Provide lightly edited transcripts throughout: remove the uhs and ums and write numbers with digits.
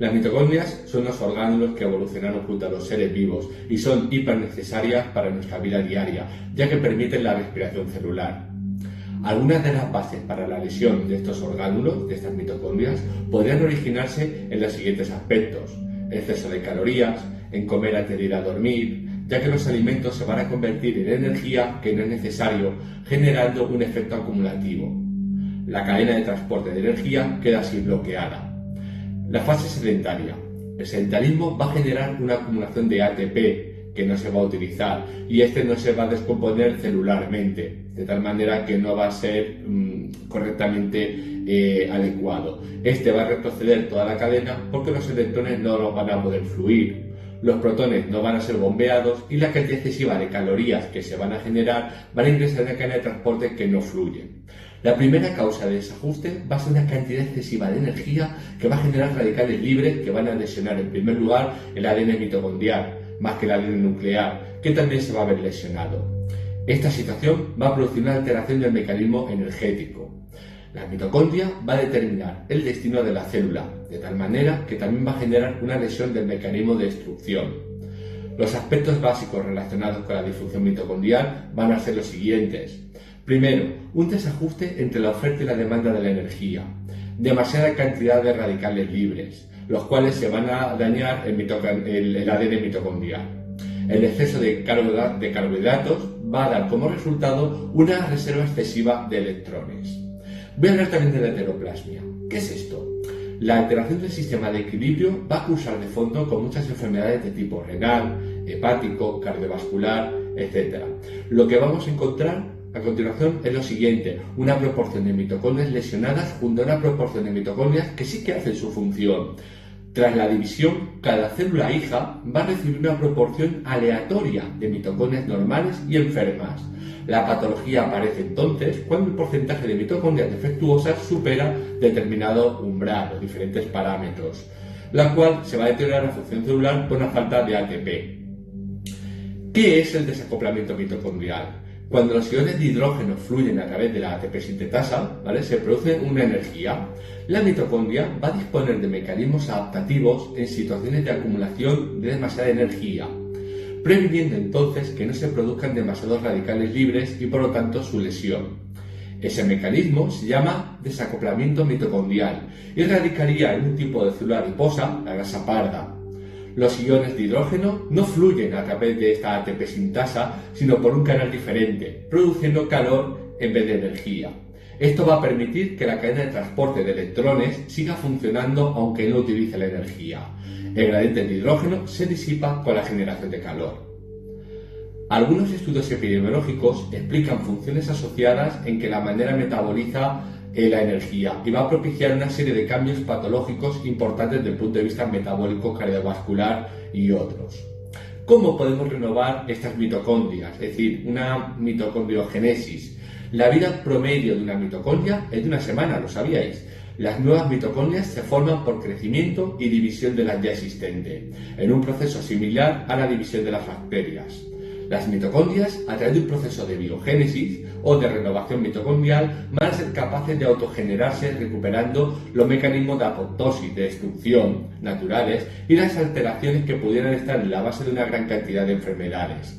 Las mitocondrias son los orgánulos que evolucionaron junto a los seres vivos y son hipernecesarias para nuestra vida diaria, ya que permiten la respiración celular. Algunas de las bases para la lesión de estos orgánulos, de estas mitocondrias, podrían originarse en los siguientes aspectos: exceso de calorías, en comer antes de ir a dormir, ya que los alimentos se van a convertir en energía que no es necesario, generando un efecto acumulativo. La cadena de transporte de energía queda así bloqueada. La fase sedentaria. El sedentarismo va a generar una acumulación de ATP que no se va a utilizar y este no se va a descomponer celularmente, de tal manera que no va a ser correctamente adecuado. Este va a retroceder toda la cadena porque los electrones no van a poder fluir. Los protones no van a ser bombeados y la cantidad excesiva de calorías que se van a generar van a ingresar en la cadena de transporte que no fluye. La primera causa de desajuste va a ser una cantidad excesiva de energía que va a generar radicales libres que van a lesionar en primer lugar el ADN mitocondrial, más que el ADN nuclear, que también se va a ver lesionado. Esta situación va a producir una alteración del mecanismo energético. La mitocondria va a determinar el destino de la célula, de tal manera que también va a generar una lesión del mecanismo de destrucción. Los aspectos básicos relacionados con la disfunción mitocondrial van a ser los siguientes. Primero, un desajuste entre la oferta y la demanda de la energía. Demasiada cantidad de radicales libres, los cuales se van a dañar el ADN mitocondrial. El exceso de carbohidratos va a dar como resultado una reserva excesiva de electrones. Voy a hablar también de la heteroplasmia. ¿Qué es esto? La alteración del sistema de equilibrio va a cursar de fondo con muchas enfermedades de tipo renal, hepático, cardiovascular, etc. Lo que vamos a encontrar a continuación es lo siguiente: una proporción de mitocondrias lesionadas junto a una proporción de mitocondrias que sí que hacen su función. Tras la división, cada célula hija va a recibir una proporción aleatoria de mitocondrias normales y enfermas. La patología aparece entonces cuando el porcentaje de mitocondrias defectuosas supera determinado umbral o diferentes parámetros, la cual se va a deteriorar la función celular por una falta de ATP. ¿Qué es el desacoplamiento mitocondrial? Cuando los iones de hidrógeno fluyen a través de la ATP sintetasa, ¿vale?, se produce una energía. La mitocondria va a disponer de mecanismos adaptativos en situaciones de acumulación de demasiada energía, previniendo entonces que no se produzcan demasiados radicales libres y por lo tanto su lesión. Ese mecanismo se llama desacoplamiento mitocondrial y radicaría en un tipo de célula adiposa, la grasa parda. Los iones de hidrógeno no fluyen a través de esta ATP sintasa, sino por un canal diferente, produciendo calor en vez de energía. Esto va a permitir que la cadena de transporte de electrones siga funcionando aunque no utilice la energía. El gradiente de hidrógeno se disipa con la generación de calor. Algunos estudios epidemiológicos explican funciones asociadas en que la manera metaboliza la energía y va a propiciar una serie de cambios patológicos importantes desde el punto de vista metabólico, cardiovascular y otros. ¿Cómo podemos renovar estas mitocondrias? Es decir, una mitocondriogénesis. La vida promedio de una mitocondria es de una semana, ¿lo sabíais? Las nuevas mitocondrias se forman por crecimiento y división de las ya existentes, en un proceso similar a la división de las bacterias. Las mitocondrias, a través de un proceso de biogénesis o de renovación mitocondrial, van a ser capaces de autogenerarse recuperando los mecanismos de apoptosis, de destrucción naturales y las alteraciones que pudieran estar en la base de una gran cantidad de enfermedades.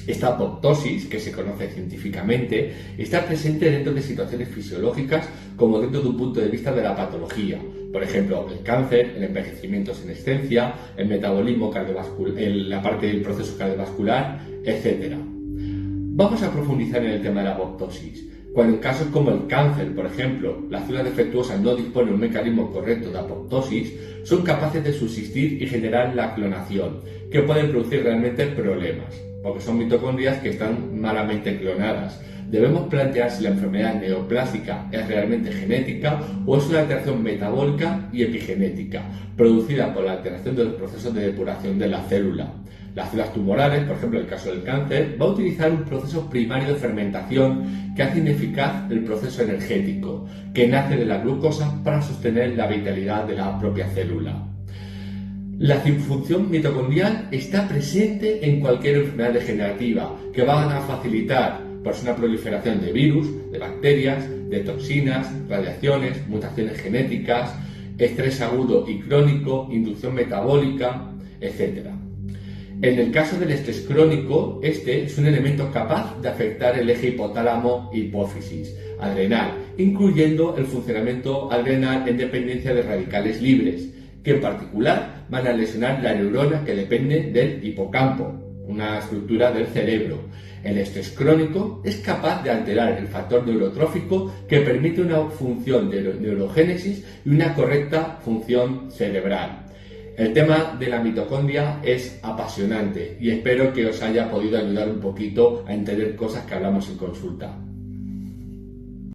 Esta apoptosis, que se conoce científicamente, está presente dentro de situaciones fisiológicas como dentro de un punto de vista de la patología. Por ejemplo, el cáncer, el envejecimiento sin senescencia, el metabolismo cardiovascular, la parte del proceso cardiovascular, etc. Vamos a profundizar en el tema de la apoptosis. Cuando en casos como el cáncer, por ejemplo, las células defectuosas no disponen de un mecanismo correcto de apoptosis, son capaces de subsistir y generar la clonación, que pueden producir realmente problemas, porque son mitocondrias que están malamente clonadas. Debemos plantear si la enfermedad neoplásica es realmente genética o es una alteración metabólica y epigenética, producida por la alteración de los procesos de depuración de la célula. Las células tumorales, por ejemplo en el caso del cáncer, va a utilizar un proceso primario de fermentación que hace ineficaz el proceso energético, que nace de la glucosa para sostener la vitalidad de la propia célula. La disfunción mitocondrial está presente en cualquier enfermedad degenerativa, que van a facilitar una proliferación de virus, de bacterias, de toxinas, radiaciones, mutaciones genéticas estrés agudo y crónico, inducción metabólica, etc. En el caso del estrés crónico, este es un elemento capaz de afectar el eje hipotálamo-hipófisis adrenal, incluyendo el funcionamiento adrenal en dependencia de radicales libres, que en particular van a lesionar la neurona que depende del hipocampo, una estructura del cerebro. El estrés crónico es capaz de alterar el factor neurotrófico que permite una función de neurogénesis y una correcta función cerebral. El tema de la mitocondria es apasionante y espero que os haya podido ayudar un poquito a entender cosas que hablamos en consulta.